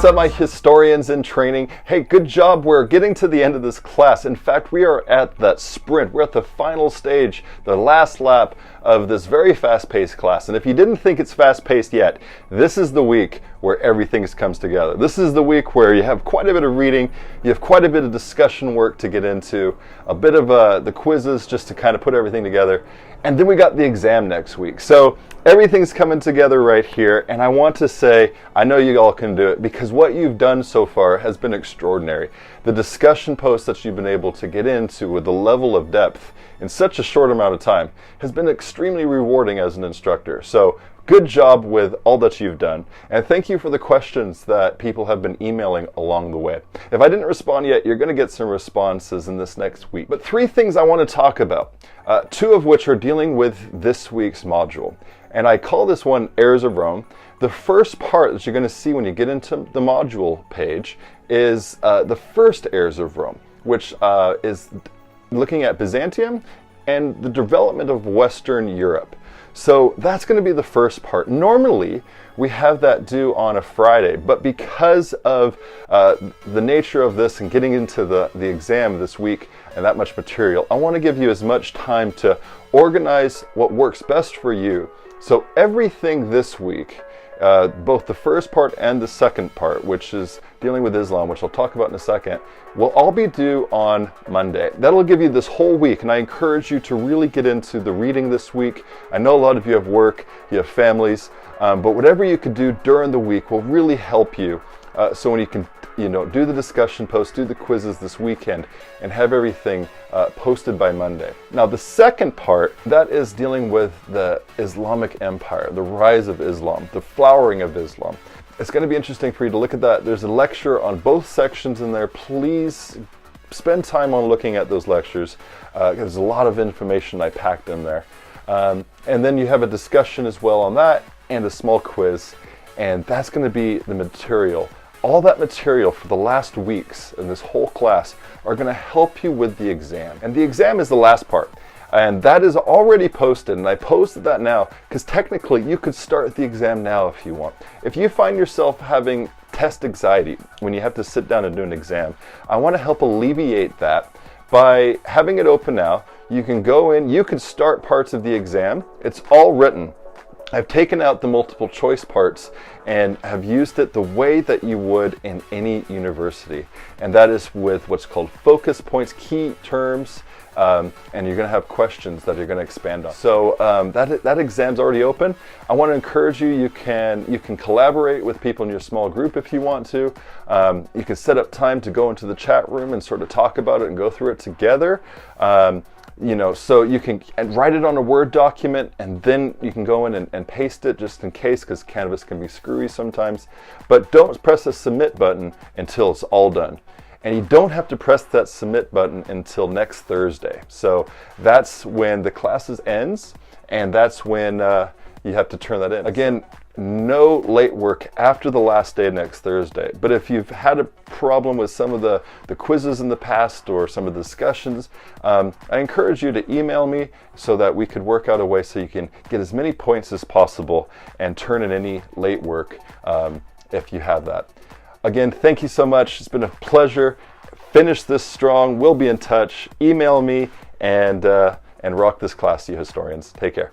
What's up, my historians in training? Hey, good job. We're getting to the end of this class. In fact, we are at that sprint. We're at the final stage, the last lap of this very fast-paced class. And if you didn't think it's fast-paced yet, this is the week where everything comes together. This is the week where you have quite a bit of reading, you have quite a bit of discussion work to get into, a bit of the quizzes just to kind of put everything together. And then we got the exam next week. So everything's coming together right here, and I want to say, I know you all can do it because what you've done so far has been extraordinary. The discussion posts that you've been able to get into with the level of depth in such a short amount of time has been extremely rewarding as an instructor. So good job with all that you've done, and thank you for the questions that people have been emailing along the way. If I didn't respond yet, you're going to get some responses in this next week. But 3 things I want to talk about, 2 of which are dealing with this week's module. And I call this one Heirs of Rome. The first part that you're going to see when you get into the module page is the first Heirs of Rome, which is looking at Byzantium and the development of Western Europe. So that's going to be the first part. Normally, we have that due on a Friday, but because of the nature of this and getting into the exam this week and that much material, I want to give you as much time to organize what works best for you. So everything this week, both the first part and the second part, which is dealing with Islam, which I'll talk about in a second, will all be due on Monday. That'll give you this whole week, and I encourage you to really get into the reading this week. I know a lot of you have work, you have families, but whatever you could do during the week will really help you. So when you can, do the discussion posts, do the quizzes this weekend, and have everything posted by Monday. Now, the second part, that is dealing with the Islamic Empire, the rise of Islam, the flowering of Islam. It's going to be interesting for you to look at that. There's a lecture on both sections in there. Please spend time on looking at those lectures. There's a lot of information I packed in there. And then you have a discussion as well on that and a small quiz. And that's going to be the material. All that material for the last weeks in this whole class are going to help you with the exam. And the exam is the last part. And that is already posted, and I posted that now because technically you could start the exam now if you want. If you find yourself having test anxiety when you have to sit down and do an exam, I want to help alleviate that by having it open now. You can go in, you can start parts of the exam. It's all written. I've taken out the multiple choice parts and have used it the way that you would in any university. And that is with what's called focus points, key terms, and you're going to have questions that you're going to expand on. So that exam's already open. I want to encourage you, you can collaborate with people in your small group if you want to. You can set up time to go into the chat room and sort of talk about it and go through it together. So you can write it on a Word document, and then you can go in and paste it just in case, because Canvas can be screwy sometimes. But don't press the submit button until it's all done. And you don't have to press that submit button until next Thursday. So that's when the classes ends, and that's when you have to turn that in. Again, no late work after the last day next Thursday. But if you've had a problem with some of the quizzes in the past or some of the discussions, I encourage you to email me so that we could work out a way so you can get as many points as possible and turn in any late work if you have that. Again, thank you so much. It's been a pleasure. Finish this strong. We'll be in touch. Email me and rock this class, you historians. Take care.